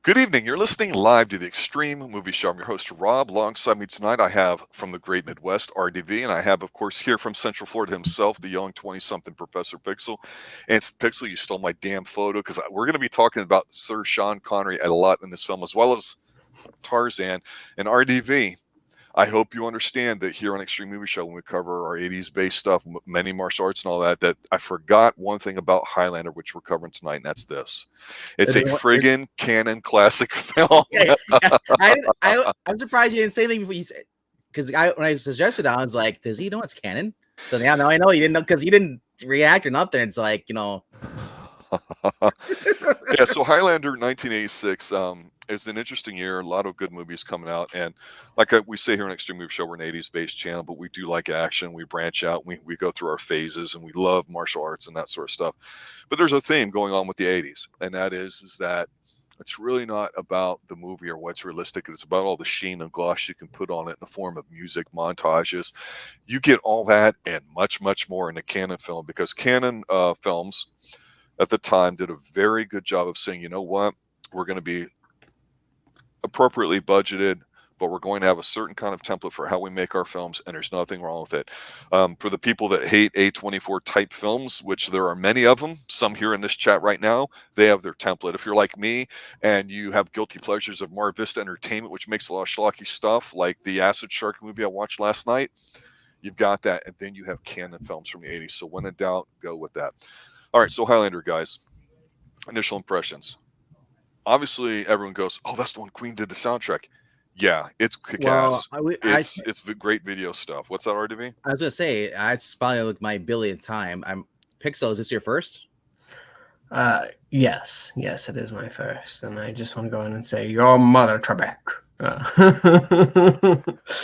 Good evening. You're listening live to the Xtreme Movie Show. I'm your host, Rob. Alongside me tonight, I have from the great Midwest, RDV, and I have, of course, here from Central Florida himself, the young 20-something Professor Pixel. And Pixel, you stole my damn photo because we're going to be talking about Sir Sean Connery a lot in this film, as well as Tarzan. And RDV, I hope you understand that here on Xtreme Movie Show, when we cover our 80s based stuff, many martial arts and all that, that I forgot one thing about Highlander, which we're covering tonight, and that's this. It's a friggin' canon classic film. I'm surprised you didn't say anything before you said, because when I suggested it, I was like, does he know it's canon? So yeah, now I know he didn't know because he didn't react or nothing. It's like, Yeah, so Highlander 1986 is an interesting year. A lot of good movies coming out. And like we say here on Extreme Movie Show, we're an 80s based channel, but we do like action. We branch out. We go through our phases, and we love martial arts and that sort of stuff. But there's a theme going on with the 80s, and that is that it's really not about the movie or what's realistic. It's about all the sheen and gloss you can put on it in the form of music, montages. You get all that and much, much more in a canon film, because canon films at the time did a very good job of saying, you know what, we're going to be appropriately budgeted, but we're going to have a certain kind of template for how we make our films, and there's nothing wrong with it. For the people that hate A24 type films, which there are many of them, some here in this chat right now, they have their template. If you're like me and you have guilty pleasures of Mar Vista Entertainment, which makes a lot of schlocky stuff, like the Acid Shark movie I watched last night, you've got that, and then you have canon films from the 80s. So when in doubt, go with that. All right, so Highlander, guys, initial impressions. Obviously, everyone goes, "Oh, that's the one Queen did the soundtrack." Yeah, it's kick-ass. It's great video stuff. What's that, RDV? I was gonna say, it's probably like my billionth time. Pixel. Is this your first? Yes, it is my first, and I just want to go in and say, your mother, Trebek.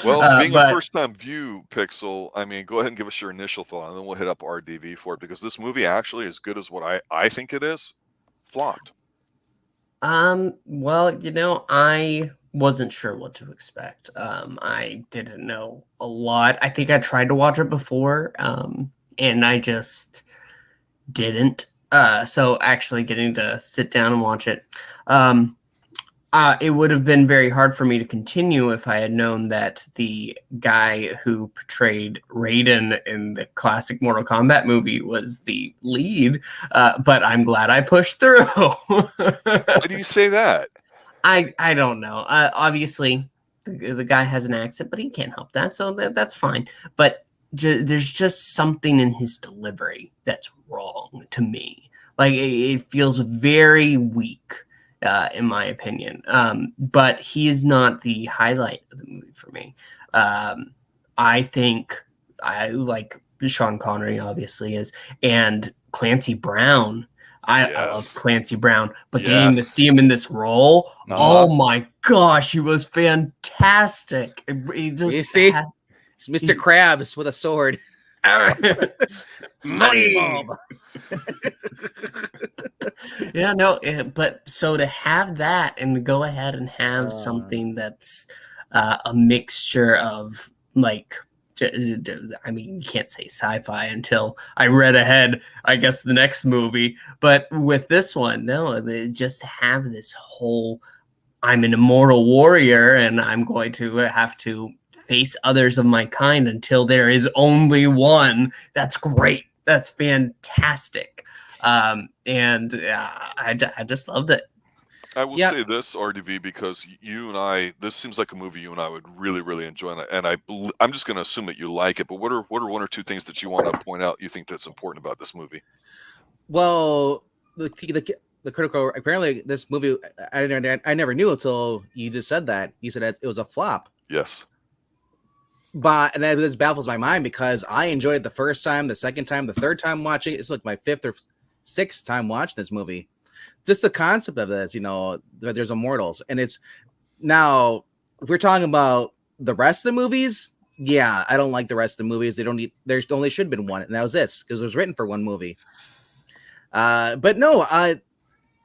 Well, being a first-time view, Pixel, I mean, go ahead and give us your initial thought, and then we'll hit up RDV for it, because this movie actually, as good as what I think it is, flopped. Well, I wasn't sure what to expect. I didn't know a lot. I think I tried to watch it before, and I just didn't. So actually getting to sit down and watch it, it would have been very hard for me to continue if I had known that the guy who portrayed Raiden in the classic Mortal Kombat movie was the lead. But I'm glad I pushed through. Why do you say that? I don't know. Obviously, the guy has an accent, but he can't help that, so that's fine. But there's just something in his delivery that's wrong to me. Like, it feels very weak. In my opinion, but he is not the highlight of the movie for me. I think I like Sean Connery, obviously, is, and Clancy Brown. I love Clancy Brown, but getting to see him in this role, oh my gosh, he was fantastic. He just, you see, it's Mr. Krabs with a sword. SpongeBob. Yeah, no, but so to have that and to go ahead and have something that's a mixture of, like, I mean, you can't say sci-fi until I read ahead, I guess, the next movie. But with this one, no, they just have this whole, I'm an immortal warrior and I'm going to have to face others of my kind until there is only one. That's great. That's fantastic. And I just loved it. I will say this, RDV, because you and I, this seems like a movie you and I would really, really enjoy, and I'm just going to assume that you like it. But what are one or two things that you want to point out you think that's important about this movie? Well, the critical, apparently this movie, I never knew until you just said that. You said it was a flop. Yes. But and this baffles my mind, because I enjoyed it the first time, the second time, the third time watching it. It's like my fifth or sixth time watching this movie. Just the concept of this, there's immortals, and it's now if we're talking about the rest of the movies, yeah, I don't like the rest of the movies. There only should have been one, and that was this, because it was written for one movie. But no,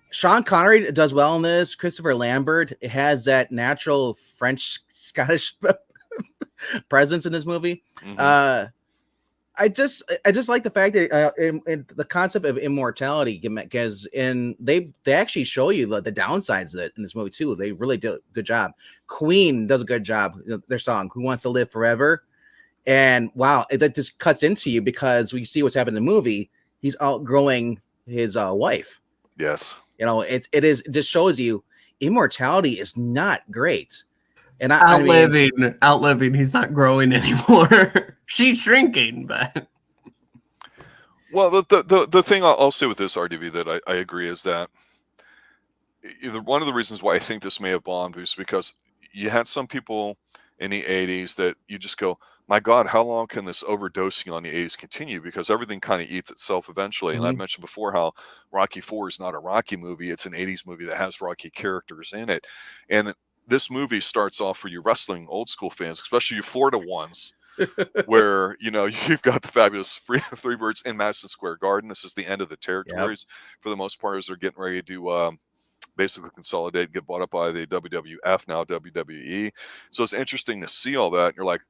Sean Connery does well in this. Christopher Lambert, it has that natural French Scottish presence in this movie. Mm-hmm. I just like the fact that in the concept of immortality, because they actually show you the downsides of it in this movie too. They really do a good job. Queen does a good job. Their song "Who Wants to Live Forever," and wow, that just cuts into you because we see what's happened in the movie. He's outgrowing his wife. Yes. It just shows you immortality is not great. And outliving. He's not growing anymore. She's shrinking, but well, the thing I'll say with this RDV that I agree is that one of the reasons why I think this may have bombed is because you had some people in the 80s that you just go, my God, how long can this overdosing on the 80s continue? Because everything kind of eats itself eventually. And I mentioned before how Rocky IV is not a Rocky movie. It's an 80s movie that has Rocky characters in it. And this movie starts off for you wrestling old school fans, especially you Florida ones, where, you've got the fabulous Three Birds in Madison Square Garden. This is the end of the territories for the most part, as they're getting ready to basically consolidate, get bought up by the WWF, now WWE. So it's interesting to see all that. And you're like,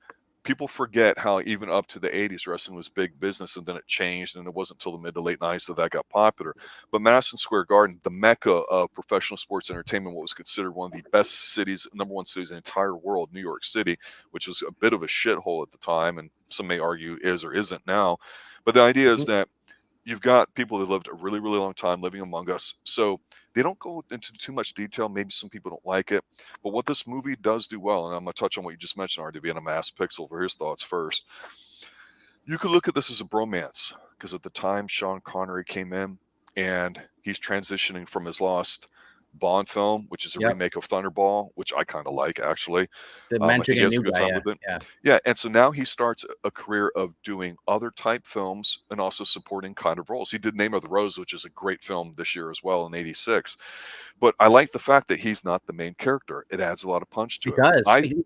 people forget how even up to the 80s, wrestling was big business, and then it changed, and it wasn't until the mid to late 90s that got popular. But Madison Square Garden, the mecca of professional sports entertainment, what was considered one of the best cities, number one cities in the entire world, New York City, which was a bit of a shithole at the time, and some may argue is or isn't now. But the idea is that you've got people that lived a really, really long time living among us. So they don't go into too much detail. Maybe some people don't like it. But what this movie does do well, and I'm going to touch on what you just mentioned, RDV, and I'm going to ask Pixel for his thoughts first. You could look at this as a bromance, because at the time Sean Connery came in, and he's transitioning from his lost Bond film, which is a remake of Thunderball, which I kind of like, actually. I think he has a good time with it. Yeah, and so now he starts a career of doing other type films and also supporting kind of roles. He did Name of the Rose, which is a great film this year as well in '86. But I like the fact that he's not the main character. It adds a lot of punch to it. Does.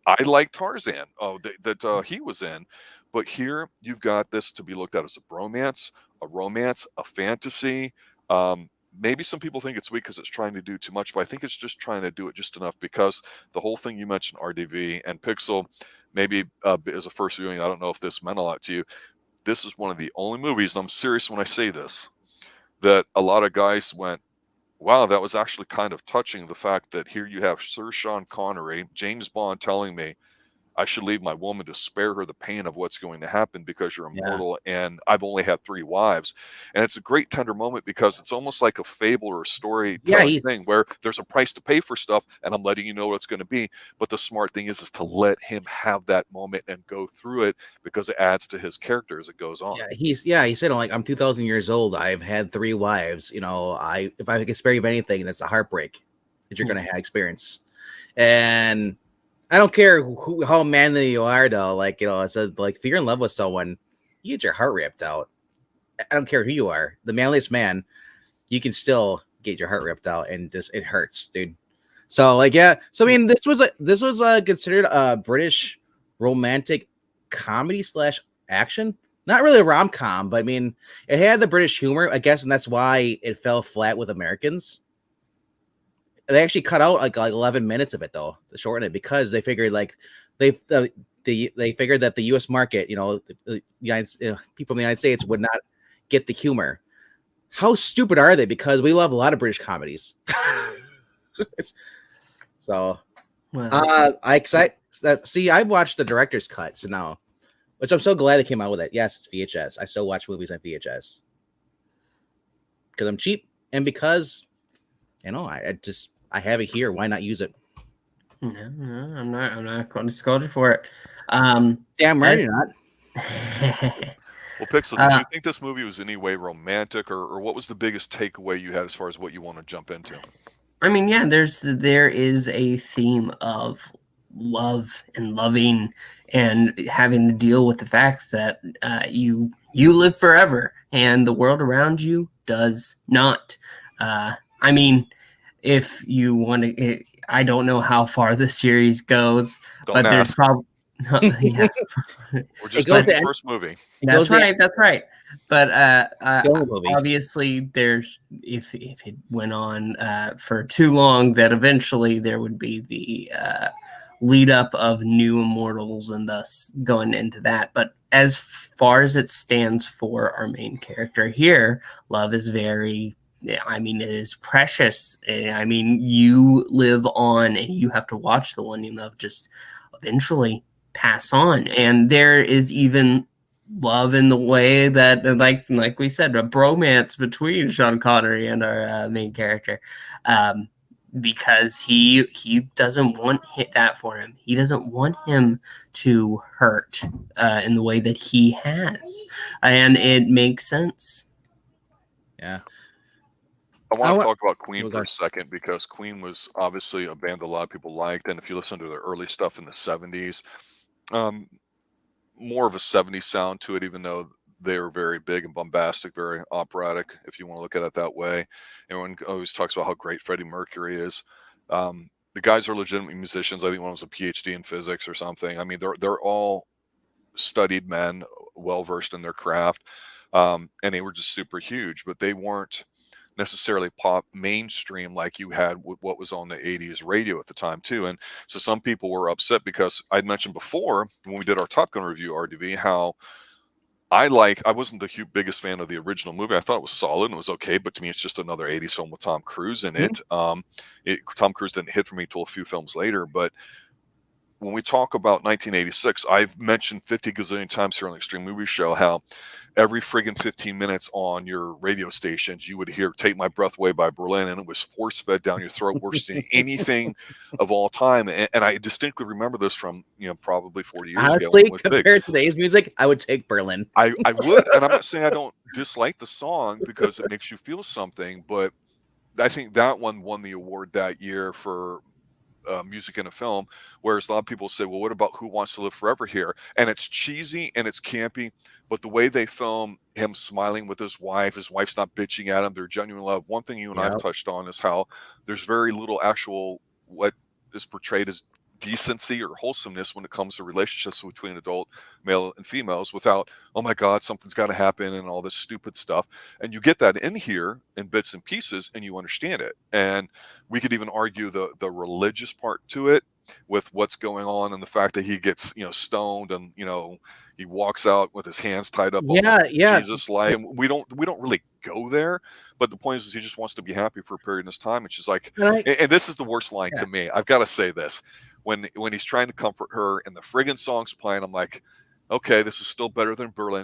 I like Tarzan, that he was in. But here you've got this to be looked at as a bromance, a romance, a fantasy. Maybe some people think it's weak because it's trying to do too much, but I think it's just trying to do it just enough, because the whole thing you mentioned, RDV and Pixel, maybe as a first viewing, I don't know if this meant a lot to you. This is one of the only movies, and I'm serious when I say this, that a lot of guys went, wow, that was actually kind of touching, the fact that here you have Sir Sean Connery, James Bond, telling me I should leave my woman to spare her the pain of what's going to happen because you're immortal, and I've only had 3 wives. And it's a great tender moment because it's almost like a fable or a storytelling thing where there's a price to pay for stuff, and I'm letting you know what it's going to be. But the smart thing is to let him have that moment and go through it, because it adds to his character as it goes on. He said, like, I'm 2,000 years old. I've had 3 wives. If I could spare you of anything, that's a heartbreak that you're going to experience. And I don't care how manly you are, though. Like, it's like, if you're in love with someone, you get your heart ripped out. I don't care who you are. The manliest man, you can still get your heart ripped out, and just it hurts, dude. So, like, yeah. So, I mean, this was considered a British romantic comedy / action. Not really a rom-com, but I mean, it had the British humor, I guess, and that's why it fell flat with Americans. They actually cut out like 11 minutes of it, though, to shorten it, because they figured they figured that the U.S. market, the people in the United States would not get the humor. How stupid are they? Because we love a lot of British comedies. So, I've watched the director's cut, so now, which I'm so glad they came out with it. Yes, it's VHS. I still watch movies on VHS because I'm cheap, and because I have it here. Why not use it? No, I'm not going to scold you for it. Damn right you're not. Well, Pixel, did you think this movie was in any way romantic, or what was the biggest takeaway you had as far as what you want to jump into? I mean, yeah, there is a theme of love and loving and having to deal with the fact that you live forever and the world around you does not. I mean, if you want to, I don't know how far the series goes, but there's probably we're just in the first movie. That's right. But obviously, there's if it went on for too long, that eventually there would be the lead up of new Immortals, and thus going into that. But as far as it stands for our main character here, love is very, I mean, it is precious. I mean, you live on and you have to watch the one you love just eventually pass on. And there is even love in the way that, like we said, a bromance between Sean Connery and our main character. Because he doesn't want that for him. He doesn't want him to hurt in the way that he has, and it makes sense. Yeah. I want to talk about Queen for a second, because Queen was obviously a band a lot of people liked, and if you listen to their early stuff in the 70s, more of a 70s sound to it, even though they were very big and bombastic, very operatic, if you want to look at it that way. Everyone always talks about how great Freddie Mercury is. The guys are legitimate musicians. I think one was a PhD in physics or something. I mean, they're all studied men, well versed in their craft, and they were just super huge. But they weren't necessarily pop mainstream like you had with what was on the 80s radio at the time too. And so some people were upset, because I'd mentioned before when we did our Top Gun review, RDV, how I wasn't the biggest fan of the original movie. I thought it was solid and it was okay, but to me, it's just another 80s film with Tom Cruise in it. Tom Cruise didn't hit for me until a few films later. But when we talk about 1986, I've mentioned 50 gazillion times here on the Xtreme Movie Show how every friggin' 15 minutes on your radio stations, you would hear "Take My Breath Away" by Berlin, and it was force-fed down your throat worse than anything of all time. And I distinctly remember this from, probably 40 years ago. Honestly, compared to today's music, I would take Berlin. I would, and I'm not saying I don't dislike the song because it makes you feel something, but I think that one won the award that year for music in a film, whereas a lot of people say, well, what about Who Wants to Live Forever here? And it's cheesy and it's campy, but the way they film him smiling with his wife's not bitching at him, they're genuine love. One thing you and I've touched on is how there's very little actual what is portrayed as decency or wholesomeness when it comes to relationships between adult male and females, without, oh my God, something's got to happen and all this stupid stuff. And you get that in here in bits and pieces, and you understand it. And we could even argue the religious part to it, with what's going on and the fact that he gets stoned, and he walks out with his hands tied up, Jesus like. And we don't really go there, but the point is he just wants to be happy for a period in his time. And she's like, and this is the worst line to me, I've got to say this, when he's trying to comfort her and the friggin' song's playing, I'm like, okay, this is still better than Berlin,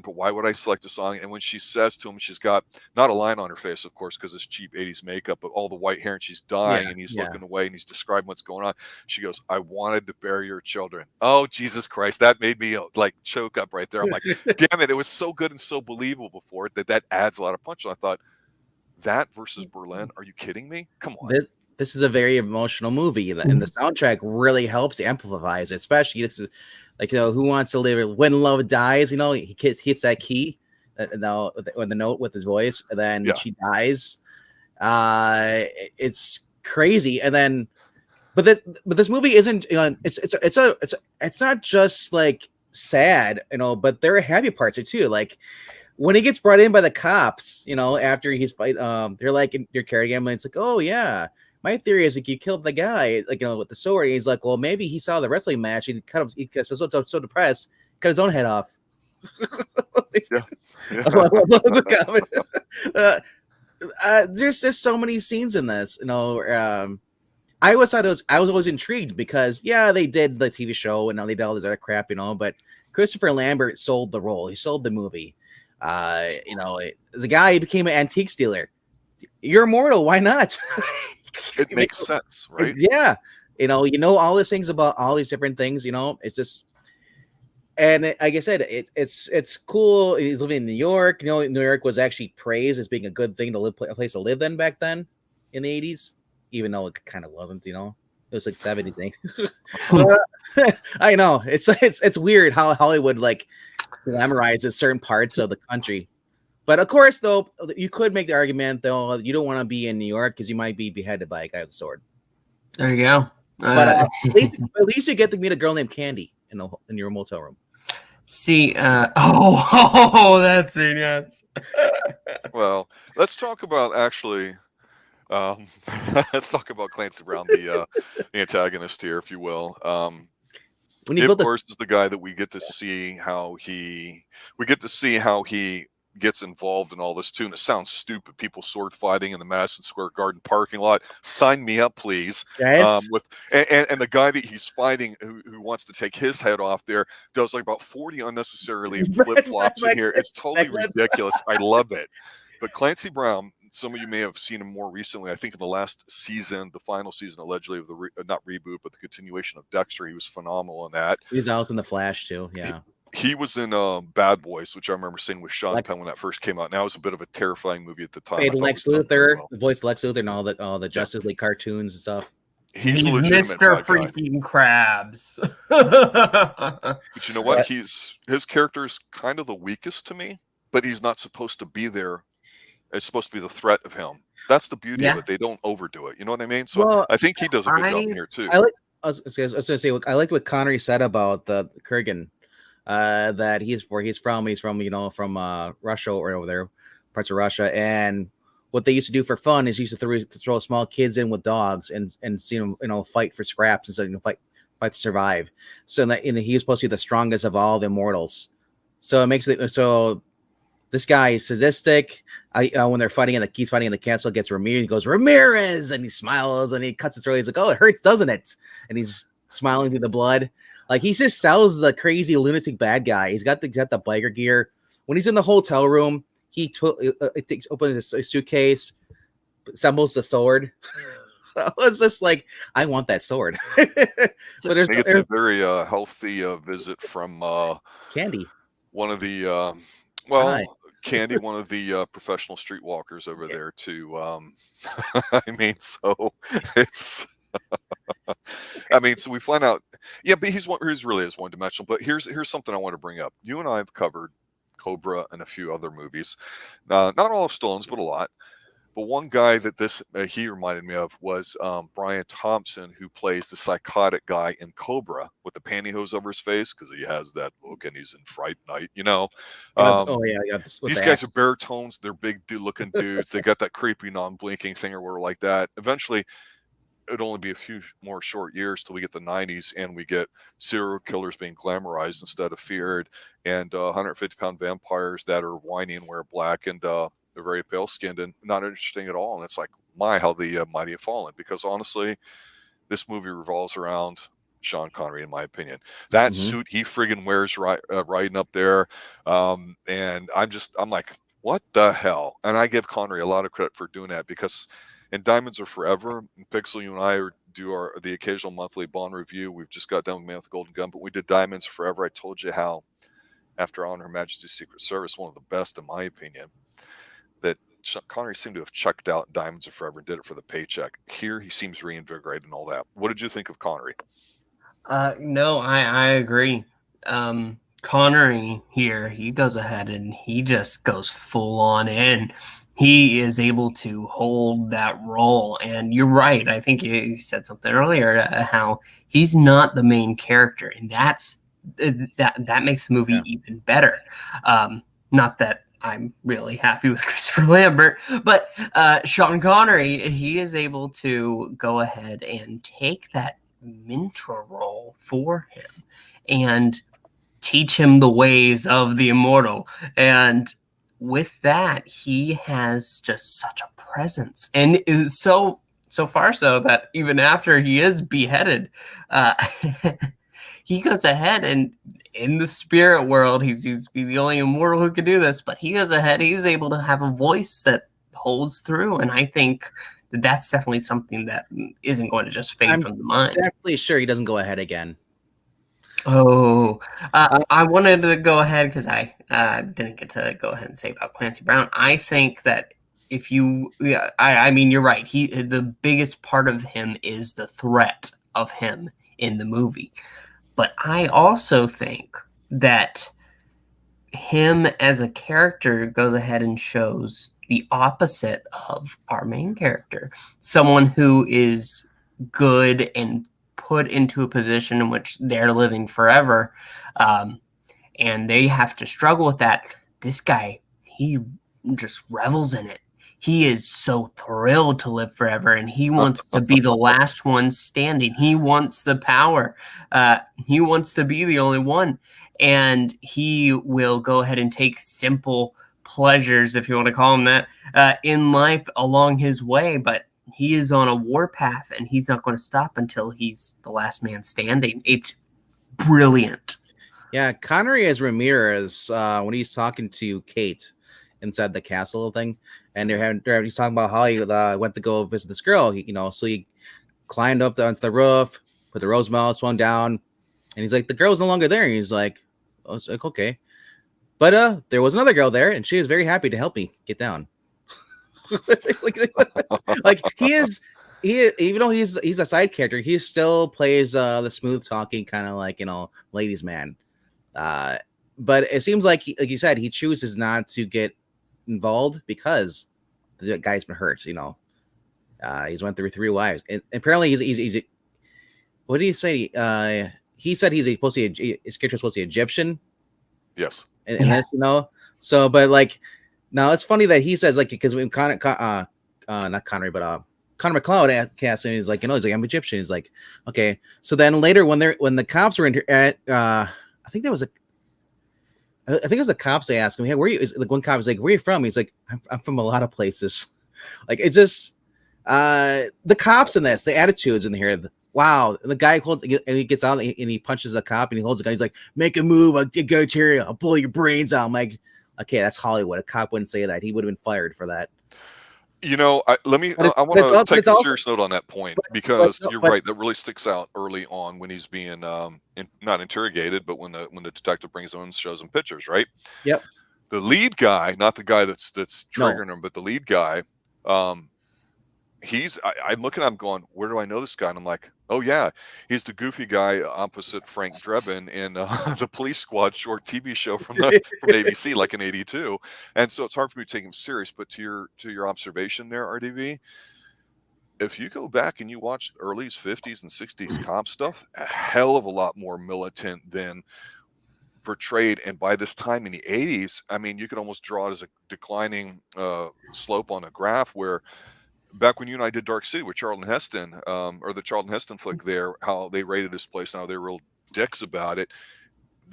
but why would I select a song? And when she says to him, she's got not a line on her face, of course, because it's cheap 80s makeup, but all the white hair, and she's dying, and he's looking away, and he's describing what's going on. She goes, I wanted to bury your children. Oh, Jesus Christ. That made me choke up right there. I'm like, damn it. It was so good and so believable before that adds a lot of punch. And I thought, that versus Berlin, are you kidding me? Come on. This is a very emotional movie, and the soundtrack really helps amplifies it, especially this is like, Who Wants to Live, When Love Dies, he hits that key, on the note with his voice, and then she dies. It's crazy. And then, but this movie isn't, it's not just like sad, but there are happy parts too. Like when he gets brought in by the cops, after he's fight, they're like, you're carrying him, and it's like, oh yeah. My theory is like you killed the guy, with the sword. And he's like, well, maybe he saw the wrestling match. He got so depressed, cut his own head off. There's just so many scenes in this. I always thought I was always intrigued because they did the TV show and now they did all this other crap, but Christopher Lambert sold the role. He sold the movie. As a guy, he became an antique dealer. You're immortal. Why not? It makes sense, right? Yeah. All these things about all these different things, it's just, and like I said, it's cool. He's living in New York. New York was actually praised as being a good thing to live, a place to live then back then in the 80s, even though it kind of wasn't, it was like 70s thing. I know it's weird how Hollywood glamorizes certain parts of the country. But of course, though, you could make the argument, though, you don't want to be in New York because you might be beheaded by a guy with a sword. There you go. But at least you get to meet a girl named Candy in your motel room. See, that's it, yes. Well, let's talk about actually. Let's talk about Clancy Brown, the antagonist here, if you will. when he Of built the course, is the guy that we get to see how he gets involved in all this too. And it sounds stupid. People sword fighting in the Madison Square Garden parking lot. Sign me up, please. yes, And the guy that he's fighting who wants to take his head off there does like about 40 unnecessarily flip flops in here. It's totally backflips. ridiculous. I love it. But Clancy Brown, some of you may have seen him more recently. I think in the last season, the final season allegedly of the not reboot, but the continuation of Dexter, he was phenomenal in that. He's also in the Flash too. Yeah, He was in Bad Boys, which I remember seeing with Sean Lex- Penn when that first came out. And that was a bit of a terrifying movie at the time. played I thought Lex it was done very Luthor, well. the voice of Lex Luthor, and all the Justice League cartoons and stuff. He's a He's legitimate Mr. bad guy. Freaking Krabs. But you know what? His character is kind of the weakest to me, but he's not supposed to be there. It's supposed to be the threat of him. That's the beauty of Yeah. it. They don't overdo it. You know what I mean? So Well, I think he does a good job in here too. I was gonna say, I liked what Connery said about the Kurgan, that he's from Russia or over there, parts of Russia, and what they used to do for fun is used to throw small kids in with dogs and see them fight for scraps and so fight to survive. So that he's supposed to be the strongest of all the immortals. So it makes it so. This guy is sadistic. When they're fighting he's fighting in the castle, gets Ramirez. He goes, Ramirez, and he smiles and he cuts his throat. He's like, oh, it hurts, doesn't it? And he's smiling through the blood. Like he just sells the crazy lunatic bad guy. He's got the biker gear. When he's in the hotel room, he opens a suitcase, assembles the sword. I was just like, I want that sword. But I think it's a very healthy visit from Candy. one of the Hi. Candy, one of the professional streetwalkers over there too. I mean, so it's. I mean, so we find out, yeah, but he's really is one dimensional. But here's something I want to bring up. You and I have covered Cobra and a few other movies, not all of Stallone's, but a lot. But one guy that he reminded me of was Brian Thompson, who plays the psychotic guy in Cobra with the pantyhose over his face because he has that look and he's in Fright Night, These guys are baritones. They're big looking dudes. They got that creepy non-blinking thing or whatever like that. Eventually, it'd only be a few more short years till we get the 90s and we get serial killers being glamorized instead of feared, and 150-pound vampires that are whiny and wear black and they're very pale skinned and not interesting at all. And it's like, how the mighty have fallen. Because honestly, this movie revolves around Sean Connery, in my opinion. That suit he friggin' wears riding up there, and I'm like, what the hell? And I give Connery a lot of credit for doing that, because in Diamonds Are Forever, Pixel, you and I do the occasional monthly Bond review. We've just got done with Man with the Golden Gun, but we did Diamonds Are Forever. I told you how, after On Her Majesty's Secret Service, one of the best in my opinion, that Connery seemed to have checked out in Diamonds Are Forever and did it for the paycheck. Here, he seems reinvigorated and all that. What did you think of Connery? No, I agree. Connery here, he goes ahead and he just goes full on in. He is able to hold that role. And you're right. I think you said something earlier, how he's not the main character. And that makes the movie even better. Not that I'm really happy with Christopher Lambert, but Sean Connery, he is able to go ahead and take that mentor role for him and teach him the ways of the immortal. And with that, he has just such a presence, and is so far so that even after he is beheaded, he goes ahead and in the spirit world, he seems to be the only immortal who can do this, but he goes ahead, he's able to have a voice that holds through. And I think that's definitely something that isn't going to just fade from the mind. I'm definitely sure he doesn't go ahead again. Oh, I wanted to go ahead because I didn't get to go ahead and say about Clancy Brown. I think that I mean, you're right. The biggest part of him is the threat of him in the movie. But I also think that him as a character goes ahead and shows the opposite of our main character. Someone who is good and put into a position in which they're living forever, and they have to struggle with that. This guy, he just revels in it. he is so thrilled to live forever, and he wants to be the last one standing. He wants the power. He wants to be the only one, and he will go ahead and take simple pleasures, if you want to call them that, in life along his way. But he is on a warpath, and he's not going to stop until he's the last man standing. It's brilliant. Yeah, Connery as Ramirez when he's talking to Kate inside the castle thing, and he's talking about how he went to go visit this girl. So he climbed up onto the roof, put the Rosemel, swung down, and he's like, the girl's no longer there. And he's like, oh, it's like, okay, but there was another girl there, and she was very happy to help me get down. like he even though he's a side character, he still plays the smooth talking kind of like ladies man. But it seems like like you said, he chooses not to get involved because the guy's been hurt. He's went through 3 wives, and apparently he's what did he say? He said his character's supposed to be Egyptian. Yes. And that's, so, but like, now it's funny that he says like, because when not Connery, but Connor McLeod cast him, he's like, he's like, I'm Egyptian. He's like, okay. So then later when the cops were at, I think it was the cops. They asked him, hey, where are you? Like one cop was like, where are you from? He's like, I'm from a lot of places. Like, it's just the cops in this, the attitudes in here. Wow. The guy holds, and he gets out and he punches a cop and he holds the guy. He's like, make a move. I'll go to you. I'll pull your brains out. I'm like, okay, that's Hollywood. A cop wouldn't say that. He would have been fired for that. I want to take a serious note on that point, because you're right. That really sticks out early on when he's being not interrogated, but when the detective brings him and shows him pictures, right? Yep. The lead guy, not the guy that's triggering him, but the lead guy, I'm looking at him going, where do I know this guy? And I'm like, oh yeah, he's the goofy guy opposite Frank Drebin in the Police Squad short TV show from ABC, like in '82. And so it's hard for me to take him serious. But to your observation there, RDV, if you go back and you watch the early 50s and 60s cop stuff, a hell of a lot more militant than portrayed. And by this time in the 80s, I mean, you could almost draw it as a declining slope on a graph, where back when you and I did Dark City with Charlton Heston, or the Charlton Heston flick there, how they rated this place and how they're real dicks about it.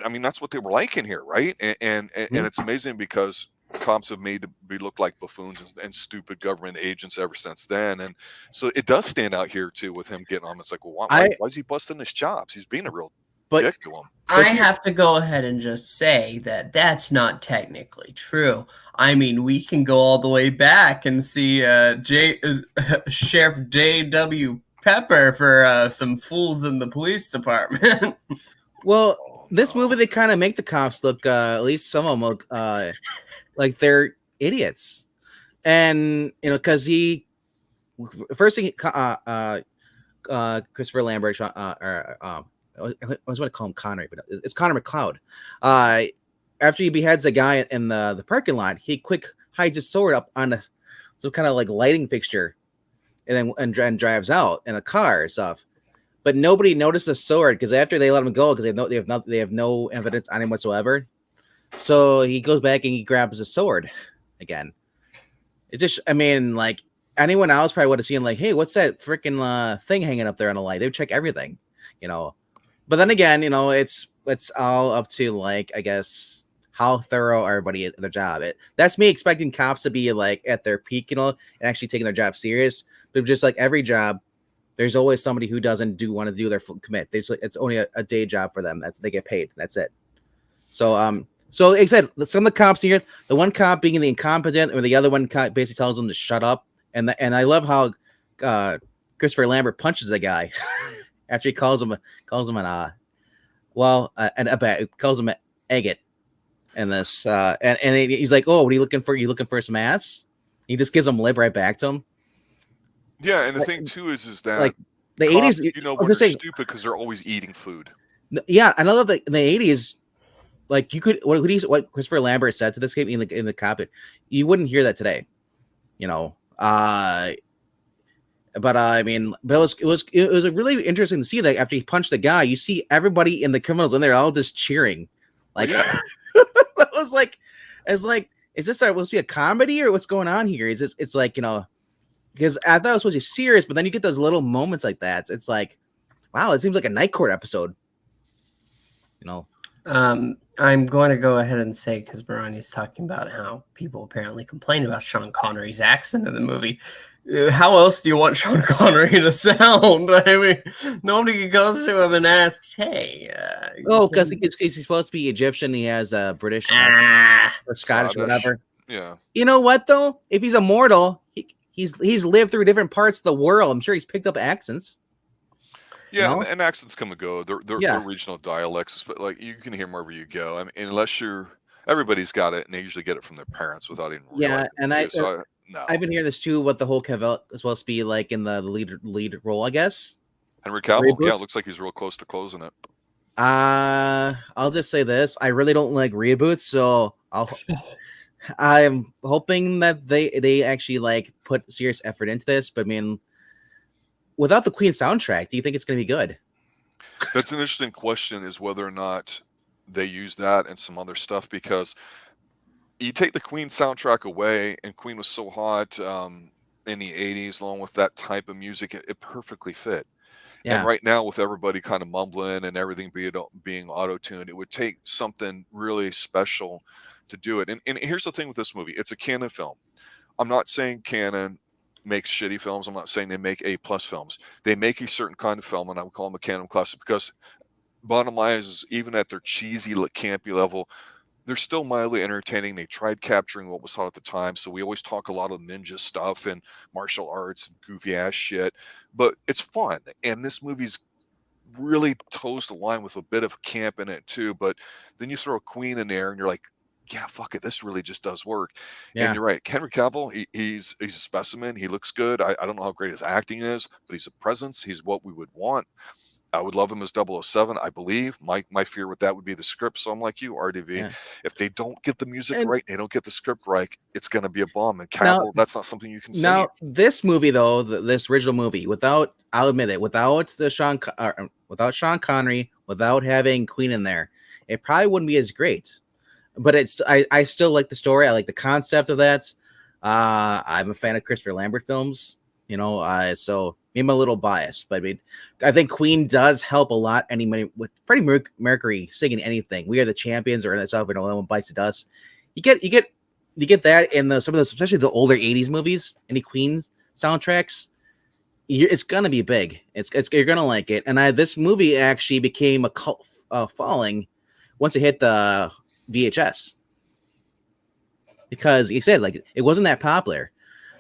I mean, that's what they were like in here, right? And it's amazing because cops have made to be look like buffoons and stupid government agents ever since then. And so it does stand out here too with him getting on. It's like, well, why is he busting his chops? He's being a real dick to him. I have to go ahead and just say that that's not technically true. I mean, we can go all the way back and see Sheriff J.W. Pepper for some fools in the police department. Well, this movie, they kind of make the cops look, at least some of them look like they're idiots. And, because first thing, Christopher Lambert, I was going to call him Connery, but it's Connor McLeod. After he beheads a guy in the parking lot, he quick hides his sword up on some kind of like lighting fixture, and then drives out in a car and stuff. But nobody noticed the sword because after they let him go, because they have no evidence on him whatsoever. So he goes back and he grabs the sword again. It just, I mean, like anyone else probably would have seen like, hey, what's that freaking thing hanging up there on the light? They would check everything, But then again, it's all up to like, I guess, how thorough everybody is at their job. That's me expecting cops to be like at their peak, and actually taking their job serious. But just like every job, there's always somebody who doesn't want to do their full commit. It's only a day job for them. They get paid. That's it. So like I said, some of the cops here, the one cop being the incompetent, or the other one cop basically tells them to shut up. And I love how Christopher Lambert punches the guy. After he calls him calls him an agate in this, and he's like, oh, what are you looking for? You looking for some ass? He just gives him lip right back to him. Yeah, and the thing too is that like the 80s, when they're stupid because they're always eating food. Yeah, I know that in the 80s, like you could what Christopher Lambert said to this game in the cop, you wouldn't hear that today, But I mean, it was really interesting to see that after he punched the guy, you see everybody in the criminals in there all just cheering, like it was like is this supposed to be a comedy or what's going on here? Is this, it's like, because I thought it was supposed to be serious, but then you get those little moments like that. It's like, wow, it seems like a Night Court episode. I'm going to go ahead and say, because Barani's talking about how people apparently complain about Sean Connery's accent in the movie. How else do you want Sean Connery to sound? I mean, nobody goes to him and asks, "Hey." Because he's supposed to be Egyptian. He has a British or Scottish, whatever. Yeah. You know what though? If he's immortal, he's lived through different parts of the world. I'm sure he's picked up accents. Yeah, and accents come and go. They're regional dialects, but like you can hear them wherever you go. I mean, unless everybody's got it, and they usually get it from their parents without even realizing. Yeah, and I've been hearing this too. What the whole Cavill is supposed to be like in the lead role, I guess. Henry Cavill, yeah, it looks like he's real close to closing it. I'll just say this: I really don't like reboots, so I'm hoping that they actually like put serious effort into this. But I mean, without the Queen soundtrack, do you think it's going to be good? That's an interesting question, is whether or not they use that and some other stuff, because you take the Queen soundtrack away, and Queen was so hot in the 80s, along with that type of music, it perfectly fit. Yeah. And right now, with everybody kind of mumbling and everything being auto-tuned, it would take something really special to do it. And here's the thing with this movie. It's a canon film. I'm not saying canon makes shitty films. I'm not saying they make A+ films. They make a certain kind of film, and I would call them a canon classic, because bottom line is, even at their cheesy, campy level, they're still mildly entertaining. They tried capturing what was hot at the time. So we always talk a lot of ninja stuff and martial arts and goofy ass shit, but it's fun. And this movie's really toes the line with a bit of camp in it too. But then you throw a Queen in there and you're like, yeah, fuck it. This really just does work. Yeah. And you're right. Henry Cavill, he's a specimen. He looks good. I don't know how great his acting is, but he's a presence. He's what we would want. I would love him as 007, I believe. My fear with that would be the script. So I'm like you, RDV. Yeah. If they don't get the music right, they don't get the script right, it's going to be a bomb. And Cavill, that's not something you can say. Now, this movie, though, this original movie, I'll admit it, without Sean Connery, without having Queen in there, it probably wouldn't be as great. But I still like the story. I like the concept of that. I'm a fan of Christopher Lambert films, so maybe I'm a little biased, but I think Queen does help a lot. With Freddie Mercury singing anything, "We Are the Champions" or "That's All No One Bites the Dust," you get that in some of those, especially the older '80s movies. Any Queen's soundtracks, it's gonna be big. You're gonna like it. And this movie actually became a cult following once it hit the VHS, because he said it wasn't that popular.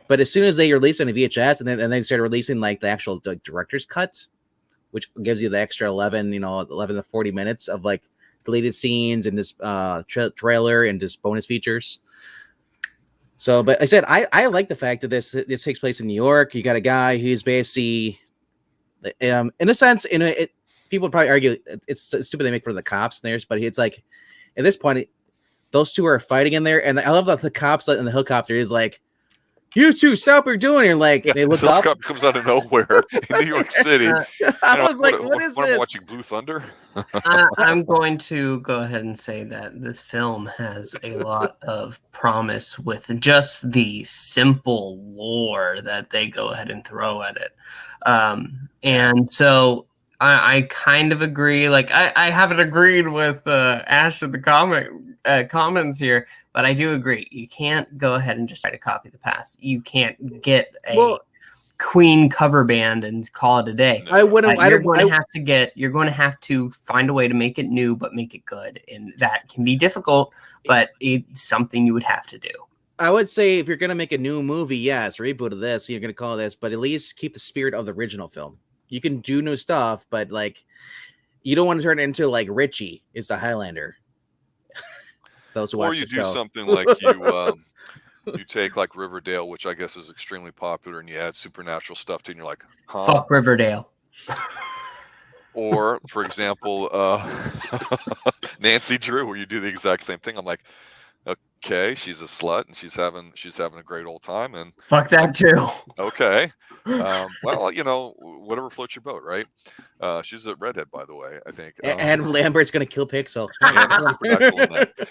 But as soon as they released on a VHS, and then they started releasing the actual director's cut, which gives you the extra 11 to 40 minutes of deleted scenes and this trailer and just bonus features. So, but I said I like the fact that this takes place in New York. You got a guy who's basically, in a sense, people would probably argue it's stupid they make fun of the cops in there, but it's like at this point, those two are fighting in there, and I love that the cops in the helicopter is like, "You two, stop what you're doing." And they look up. Helicopter comes out of nowhere in New York City. I was like, what is this? I'm watching Blue Thunder. I'm going to go ahead and say that this film has a lot of promise with just the simple lore that they go ahead and throw at it. And so I kind of agree. I haven't agreed with Ash in the comments here, but I do agree. You can't go ahead and just try to copy the past. You can't get a Queen cover band and call it a day. I wouldn't. You're going to have to find a way to make it new, but make it good, and that can be difficult. But it's something you would have to do. I would say if you're going to make a new movie, yes, reboot of this, you're going to call this, but at least keep the spirit of the original film. You can do new stuff, but you don't want to turn it into Richie is the Highlander. Those who or watch you the do show. something like you take Riverdale, which I guess is extremely popular, and you add supernatural stuff to it, and you're like, huh? Fuck Riverdale. Or, for example, Nancy Drew, where you do the exact same thing. I'm like, okay, she's a slut and she's having a great old time, and fuck that too. Okay. Well, whatever floats your boat, right? She's a redhead, by the way, I think. And Lambert's gonna kill Pixel. And supernatural in that.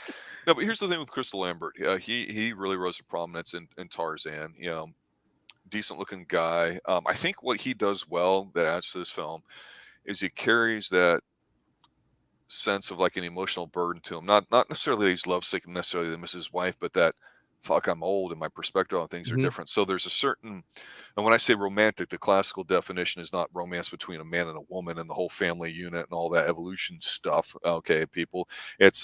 No, but here's the thing with Crystal Lambert. He really rose to prominence in Tarzan. You know, decent looking guy. I think what he does well that adds to this film is he carries that sense of like an emotional burden to him. Not necessarily that he's lovesick and necessarily that he misses his wife, but that fuck, I'm old and my perspective on things are different. So there's a certain, and when I say romantic, the classical definition is not romance between a man and a woman and the whole family unit and all that evolution stuff. Okay, people, it's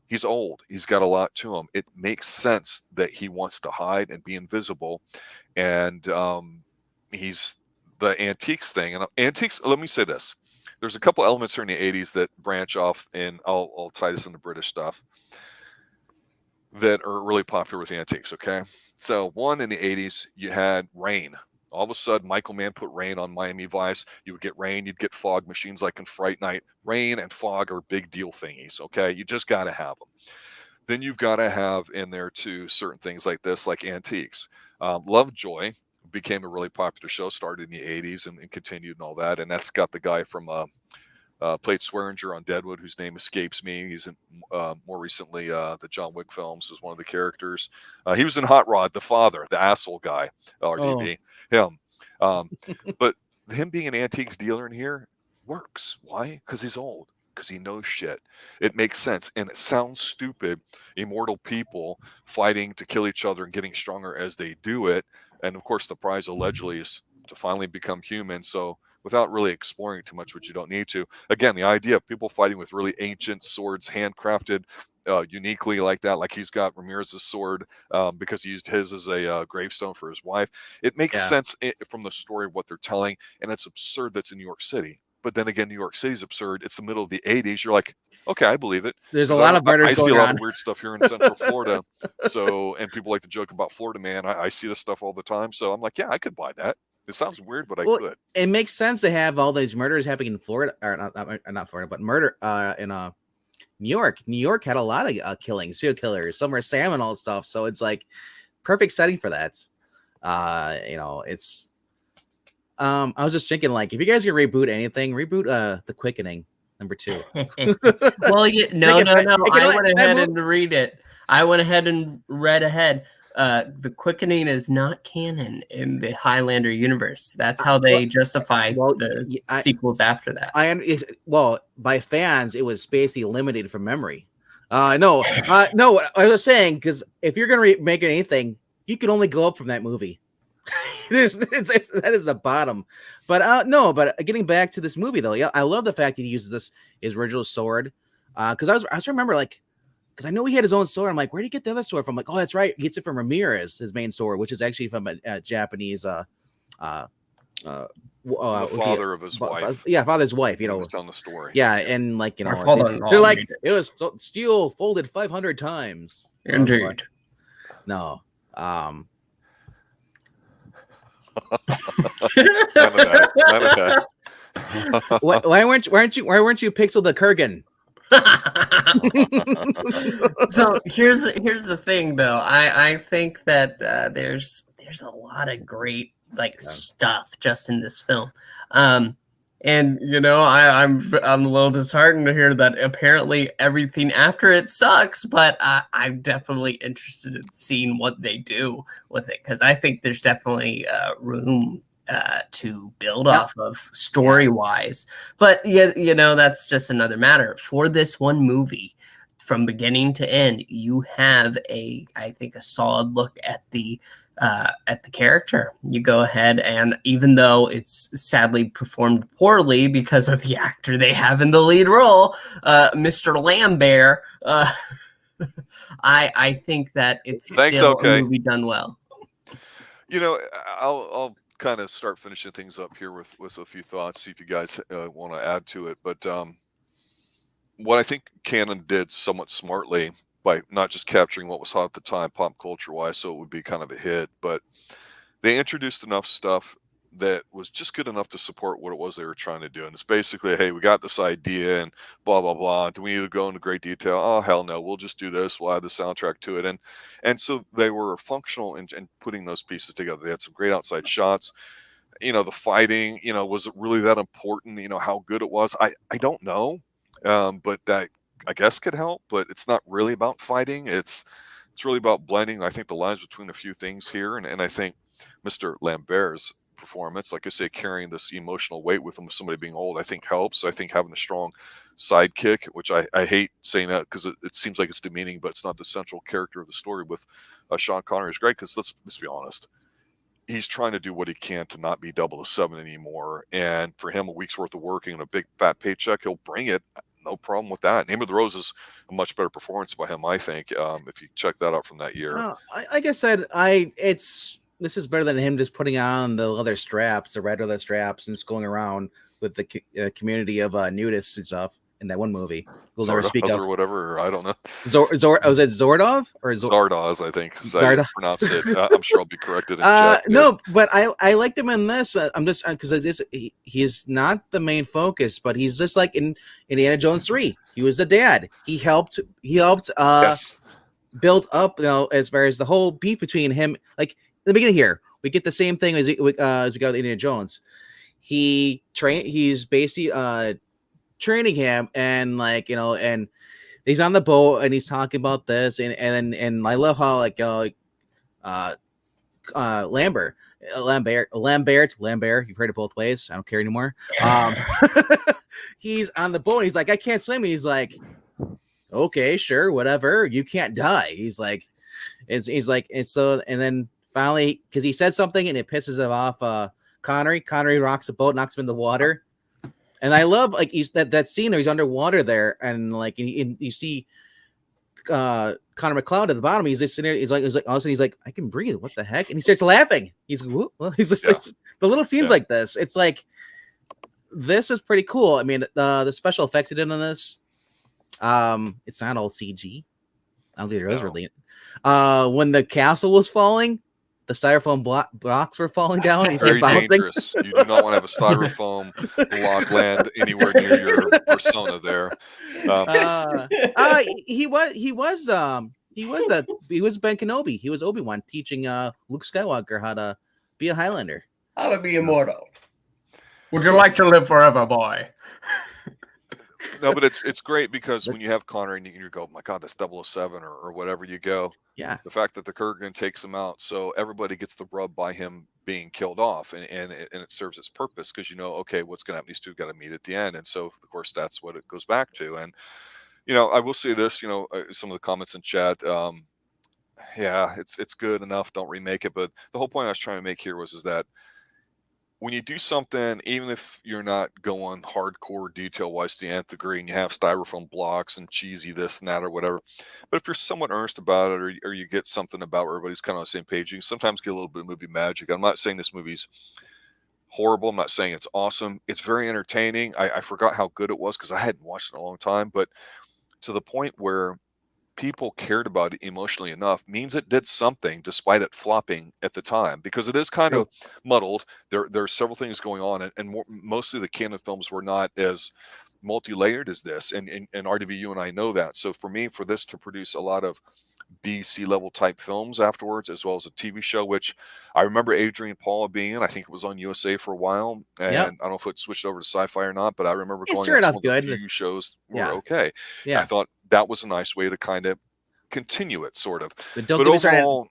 he's old. He's got a lot to him. It makes sense that he wants to hide and be invisible, and he's the antiques thing. And antiques. Let me say this: there's a couple elements here in the '80s that branch off, and I'll tie this into British stuff that are really popular with antiques. Okay, so one in the '80s, you had rain. All of a sudden, Michael Mann put rain on Miami Vice. You would get rain, you'd get fog machines like in Fright Night. Rain and fog are big deal thingies. Okay, you just got to have them. Then you've got to have in there too certain things like this, like antiques. Lovejoy became a really popular show, started in the '80s and continued and all that. And that's got the guy from played Swearinger on Deadwood, whose name escapes me. He's in more recently the John Wick films as one of the characters. He was in Hot Rod, the father, the asshole guy, RDB. Him. But him being an antiques dealer in here works. Why? Because he's old. Because he knows shit. It makes sense. And it sounds stupid. Immortal people fighting to kill each other and getting stronger as they do it. And of course, the prize allegedly is to finally become human. So without really exploring too much, which you don't need to. Again, the idea of people fighting with really ancient swords, handcrafted uniquely like that, like he's got Ramirez's sword because he used his as a gravestone for his wife. It makes sense from the story of what they're telling, and it's absurd that's in New York City. But then again, New York City's absurd. It's the middle of the '80s. You're like, okay, I believe it. There's a lot of murders going on. I see a lot of weird stuff here in Central Florida. So, and people like to joke about Florida Man. I see this stuff all the time. So I'm like, yeah, I could buy that. It sounds weird, but I could. It makes sense to have all these murders happening in Florida, or not Florida, but murder in New York. New York had a lot of killings, serial killers, some were Sam and all that stuff. So it's like perfect setting for that. It's. I was just thinking, like, if you guys could reboot anything, reboot The Quickening #2. Well, no. I went ahead and read it. I went ahead and read ahead. The Quickening is not canon in the Highlander universe. That's how they justify the sequels after that. By fans, it was basically eliminated from memory. No, I was saying, because if you're going to make anything, you can only go up from that movie. That is the bottom. But getting back to this movie, though, yeah, I love the fact that he uses his original sword. Because I was remember, like, because I know he had his own sword. I'm like, where did he get the other sword from? Like, oh, that's right, he gets it from Ramirez, his main sword, which is actually from a Japanese the father of his wife. Yeah, father's wife. You know, was telling the story. Yeah, and like they're like, it was steel folded 500 times. Indeed. No. None of that. Why weren't you Pixel the Kurgan? So here's the thing, though. I think that there's a lot of great stuff just in this film. And I'm a little disheartened to hear that apparently everything after it sucks, but I'm definitely interested in seeing what they do with it, because I think there's definitely room to build off of story-wise. But that's just another matter. For this one movie, from beginning to end, you have I think a solid look at the character. You go ahead, and even though it's sadly performed poorly because of the actor they have in the lead role, Mr. Lambert, I think that it's still a movie done well. I'll kind of start finishing things up here with a few thoughts, see if you guys want to add to it. But what I think Cannon did somewhat smartly, by not just capturing what was hot at the time, pop culture wise, so it would be kind of a hit, but they introduced enough stuff that was just good enough to support what it was they were trying to do. And it's basically, hey, we got this idea and blah, blah, blah. Do we need to go into great detail? Oh, hell no. We'll just do this. We'll add the soundtrack to it. And so they were functional in putting those pieces together. They had some great outside shots. The fighting, was it really that important? How good it was? I don't know, but that I guess could help. But it's not really about fighting. It's really about blending. I think the lines between a few things here, and I think Mr. Lambert's performance, like I say, carrying this emotional weight with him, with somebody being old, I think helps. I think having a strong sidekick, which I hate saying that because it seems like it's demeaning, but it's not the central character of the story. With Sean Connery is great because let's be honest, he's trying to do what he can to not be 007 anymore. And for him, a week's worth of working and a big fat paycheck, he'll bring it. No problem with that. Name of the Rose is a much better performance by him, I think. If you check that out from that year. Like I said, this is better than him just putting on the leather straps, the red leather straps, and just going around with the community of nudists and stuff in that one movie. We'll never speak of, or whatever. Or I don't know. Was it Zordov or Zardoz? I think. I pronounce it. I'm sure I'll be corrected. No, but I liked him in this. I'm just because he's not the main focus, but he's just like in Indiana Jones 3. He was the dad. He helped. Yes. Build up, as far as the whole beef between him. Like in the beginning here, we get the same thing as we got with Indiana Jones. He's basically training him, and and he's on the boat and he's talking about this, and I love how Lambert, you've heard it both ways. I don't care anymore. He's on the boat. He's like, I can't swim. He's like, okay, sure, whatever. You can't die. He's like, he's like, and so, and then finally, because he said something and it pisses him off. Connery rocks the boat, knocks him in the water. And I love that scene where he's underwater there, and you see Connor McLeod at the bottom. He's just sitting there. He's like all of a sudden he's like, I can breathe. What the heck? And he starts laughing. He's just like, the little scenes like this. It's like, this is pretty cool. I mean, the special effects he did on this, it's not all CG. I don't think there is really. When the castle was falling, the styrofoam blocks were falling down. You see Very dangerous. You do not want to have a styrofoam block land anywhere near your persona there. He was Ben Kenobi. He was Obi-Wan teaching Luke Skywalker how to be a Highlander. How to be immortal. Would you like to live forever, boy? No, but it's great because when you have Connor and you go, oh my God, that's 007 or whatever you go. Yeah. The fact that the Kurgan takes him out, so everybody gets the rub by him being killed off, and it serves its purpose because okay, what's going to happen? These two got to meet at the end, and so of course that's what it goes back to. And I will say this, some of the comments in chat, it's good enough. Don't remake it. But the whole point I was trying to make here is that when you do something, even if you're not going hardcore detail-wise to the nth degree, and you have styrofoam blocks and cheesy this and that or whatever, but if you're somewhat earnest about it, or you get something about where everybody's kind of on the same page, you can sometimes get a little bit of movie magic. I'm not saying this movie's horrible. I'm not saying it's awesome. It's very entertaining. I forgot how good it was because I hadn't watched it in a long time, but to the point where people cared about it emotionally enough means it did something despite it flopping at the time, because it is kind of muddled. There are several things going on, and mostly the canon films were not as multi-layered as this, and RDV, you and I know that. So for this to produce a lot of B-C level type films afterwards, as well as a TV show, which I remember Adrian Paul being in. I think it was on USA for a while, and I don't know if it switched over to Sci-Fi or not, but I remember going on some of the few shows were okay. Yeah. I thought that was a nice way to kind of continue it, sort of. But don't get started on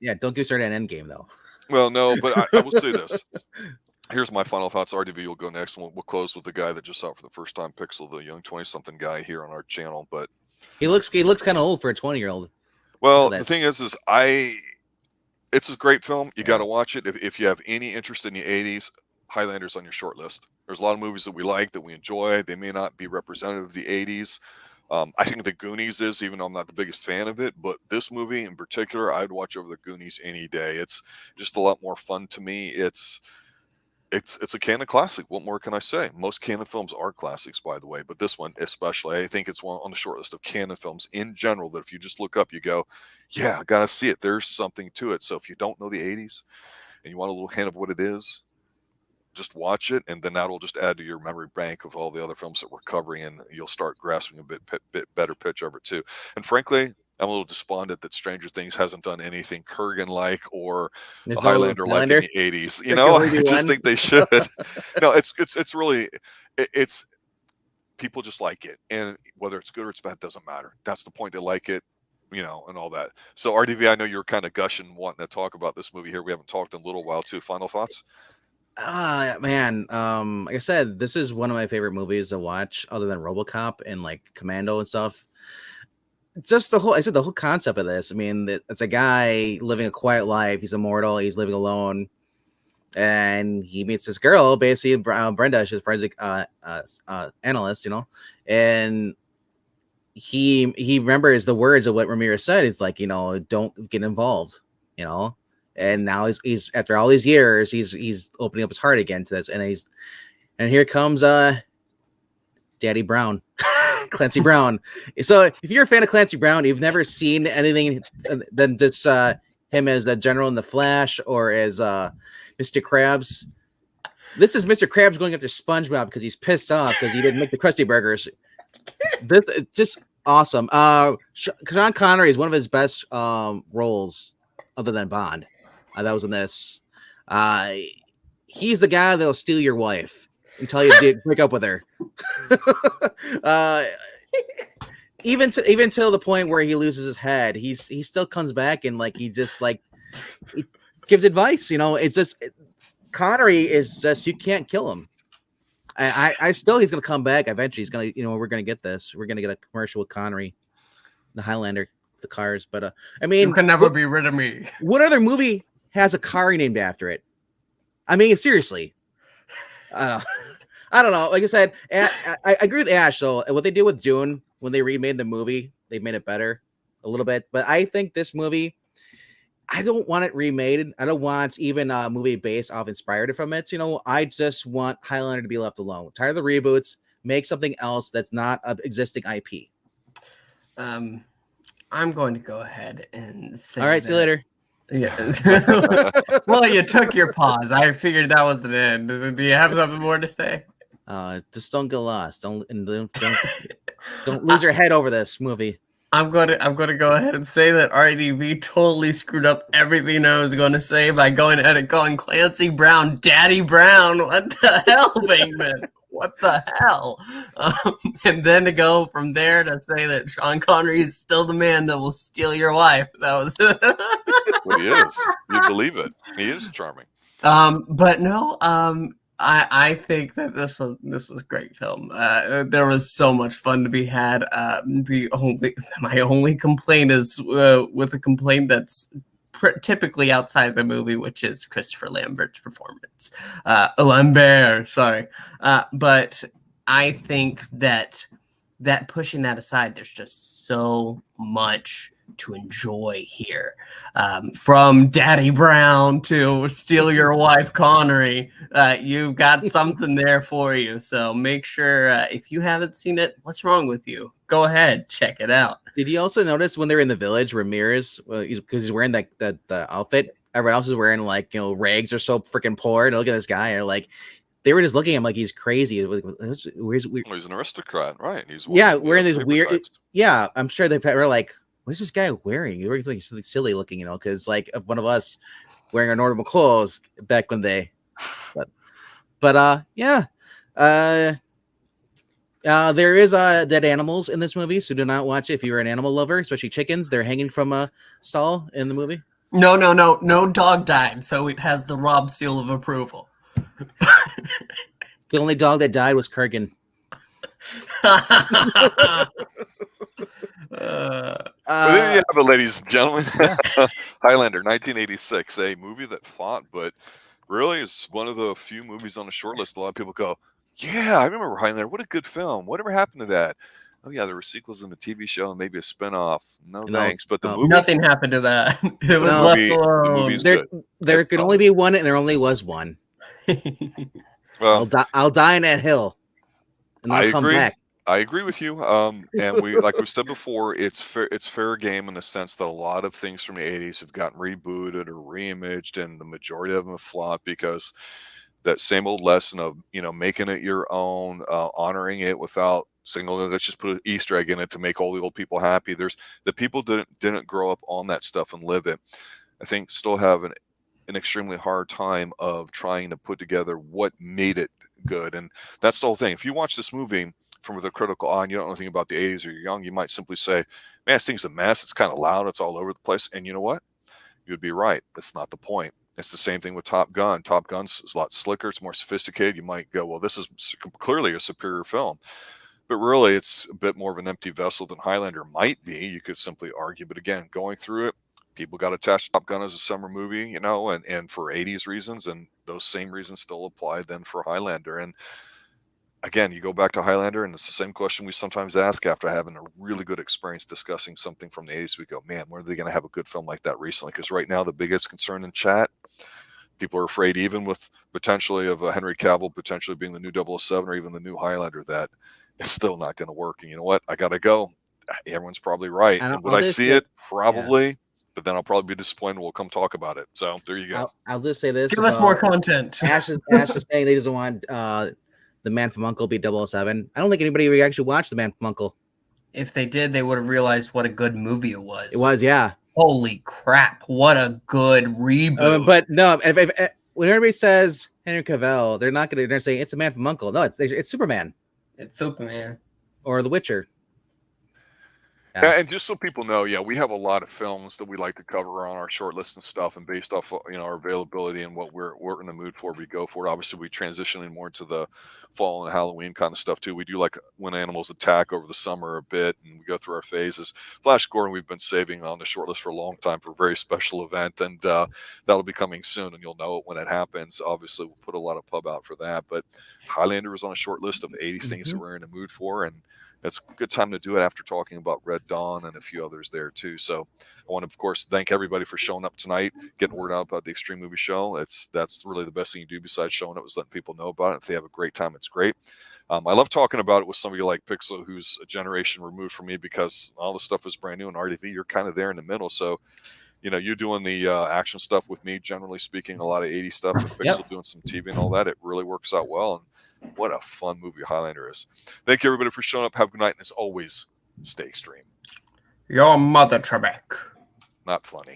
Endgame, though. Well, no, but I will say this. Here's my final thoughts. RDV will go next, and we'll close with the guy that just saw it for the first time, Pixel, the young 20-something guy here on our channel. But he looks kind of old for a 20-year-old. Well, the thing is it's a great film. You got to watch it. If you have any interest in the 80s, Highlander's on your short list. There's a lot of movies that we like, that we enjoy. They may not be representative of the 80s. I think The Goonies is, even though I'm not the biggest fan of it, but this movie in particular, I'd watch over The Goonies any day. It's just a lot more fun to me. It's a canon classic. What more can I say? Most canon films are classics, by the way, but this one especially, I think it's one on the short list of canon films in general that if you just look up, you go, yeah, I gotta see it. There's something to it. So if you don't know the 80s and you want a little hint of what it is, just watch it, and then that'll just add to your memory bank of all the other films that we're covering, and you'll start grasping a bit better pitch of it too. And frankly, I'm a little despondent that Stranger Things hasn't done anything Kurgan-like or There's a no Highlander-like in Highlander. the 80s. There can only I be just one. think they should. No, it's really it's people just like it, and whether it's good or it's bad doesn't matter. That's the point. They like it, and all that. So RDV, I know you're kind of gushing, wanting to talk about this movie here. We haven't talked in a little while too. Final thoughts? Man, like I said, this is one of my favorite movies to watch, other than RoboCop and like Commando and stuff. Just the whole concept of this. I mean, it's a guy living a quiet life. He's immortal. He's living alone, and he meets this girl, basically Brenda. She's a forensic analyst, and he remembers the words of what Ramirez said. It's like, don't get involved, and now he's after all these years, he's opening up his heart again to this, and here comes Daddy Brown. Clancy Brown. So if you're a fan of Clancy Brown, you've never seen anything than just him as the General in the Flash or as Mr. Krabs. This is Mr. Krabs going after SpongeBob because he's pissed off because he didn't make the Krusty Burgers. This is just awesome. Sean Connery is one of his best roles other than Bond. That was in this. He's the guy that'll steal your wife and tell you to break up with her. Even till the point where he loses his head, he still comes back and he gives advice. It's just Connery is just, you can't kill him. I still, he's gonna come back eventually. He's gonna, we're gonna get this. We're gonna get a commercial with Connery, the Highlander, the cars. But I mean, you can never be rid of me. What other movie has a car named after it? I mean, seriously. I don't know. Like I said, I agree with Ash. So what they did with Dune when they remade the movie, they made it better a little bit. But I think this movie, I don't want it remade. I don't want even a movie based off inspired from it. I just want Highlander to be left alone. Tired of the reboots. Make something else that's not an existing IP. I'm going to go ahead and say. All right, see you later. Yeah. Well, you took your pause. I figured that was the end. Do you have something more to say? Just don't get lost. Don't lose your head over this movie. I'm going to go ahead and say that RDV totally screwed up everything I was going to say by going ahead and calling Clancy Brown Daddy Brown. What the hell, Bateman? What the hell? And then to go from there to say that Sean Connery is still the man that will steal your wife. That was. Well, he is. You believe it. He is charming. But no. I think that this was a great film. There was so much fun to be had. My only complaint is with a complaint that's typically outside the movie, which is Christopher Lambert's performance. Lambert, sorry. But I think that pushing that aside, there's just so much to enjoy here. From Daddy Brown to Steal Your Wife Connery, you've got something there for you. So make sure, if you haven't seen it, what's wrong with you? Go ahead, check it out. Did you also notice when they're in the village, Ramirez, because he's wearing the outfit, everyone else is wearing rags, are so freaking poor. And look at this guy, and they were just looking at him like he's crazy. He's an aristocrat, right? He's wearing these weird. Yeah, I'm sure they were like, what is this guy wearing? He wears something silly looking, because one of us wearing our normal clothes back when they. But yeah. There is dead animals in this movie, so do not watch it if you're an animal lover, especially chickens. They're hanging from a stall in the movie. No dog died, so it has the Rob seal of approval. The only dog that died was Kurgan. Well, there you have it, ladies and gentlemen. Highlander, 1986, a movie that fought, but really is one of the few movies on the short list. A lot of people go, yeah, I remember Highlander. What a good film. Whatever happened to that? Oh, yeah, there were sequels in the TV show and maybe a spinoff. No, thanks. But the movie... Nothing happened to that. It was left alone. There could only be one, and there only was one. Well, I'll die in that hill, and I'll come back. I agree with you. And we, like we said before, it's fair game in the sense that a lot of things from the 80s have gotten rebooted or reimaged, and the majority of them have flopped because that same old lesson of making it your own, honoring it without single, let's just put an Easter egg in it to make all the old people happy. There's the people didn't grow up on that stuff and live it. I think still have an extremely hard time of trying to put together what made it good. And that's the whole thing. If you watch this movie from with a critical eye and you don't know anything about the 80s or you're young, you might simply say, man, this thing's a mess. It's kind of loud. It's all over the place. And you know what? You'd be right. That's not the point. It's the same thing with Top Gun. Top Gun's a lot slicker. It's more sophisticated. You might go, well, this is clearly a superior film. But really, it's a bit more of an empty vessel than Highlander might be. You could simply argue. But again, going through it, people got attached to Top Gun as a summer movie, you know, and for 80s reasons. And those same reasons still apply then for Highlander. And again, you go back to Highlander, and it's the same question we sometimes ask after having a really good experience discussing something from the 80s. We go, man, when are they going to have a good film like that recently? Because right now, the biggest concern in chat, people are afraid, even with potentially of Henry Cavill potentially being the new 007 or even the new Highlander, that it's still not going to work. And you know what? I got to go. Everyone's probably right. And would I see it? Probably. Yeah. But then I'll probably be disappointed. We'll come talk about it. So there you go. I'll just say this. Give us more content. Ash is saying he doesn't want The Man from U.N.C.L.E. be 007. I don't think anybody actually watched The Man from U.N.C.L.E. If they did, they would have realized what a good movie it was. It was, yeah. Holy crap. What a good reboot. But no, if when everybody says Henry Cavill, they're saying it's a Man from U.N.C.L.E. No, it's Superman. It's Superman. Or The Witcher. Yeah. And just so people know, yeah, we have a lot of films that we like to cover on our short list and stuff, and based off, you know, our availability and what we're in the mood for, we go for it. Obviously, we transition in more to the fall and Halloween kind of stuff too. We do like When Animals Attack over the summer a bit, and we go through our phases. Flash Gordon, we've been saving on the short list for a long time for a very special event, and that'll be coming soon, and you'll know it when it happens. Obviously, we'll put a lot of pub out for that, but Highlander was on a short list of 80s things that we're in the mood for, and it's a good time to do it after talking about Red Dawn and a few others there too. So I want to, of course, thank everybody for showing up tonight, getting word out about the Xtreme Movie Show. That's really the best thing you do besides showing up, is letting people know about it. If they have a great time, it's great. I love talking about it with somebody like Pixel, who's a generation removed from me, because all the stuff is brand new, and RTV, you're kind of there in the middle. So, you know, you're doing the action stuff with me, generally speaking, a lot of 80s stuff, and Pixel doing some TV and all that. It really works out well. And what a fun movie Highlander is. Thank you, everybody, for showing up. Have a good night. And as always, stay extreme. Your mother, Trebek. Not funny.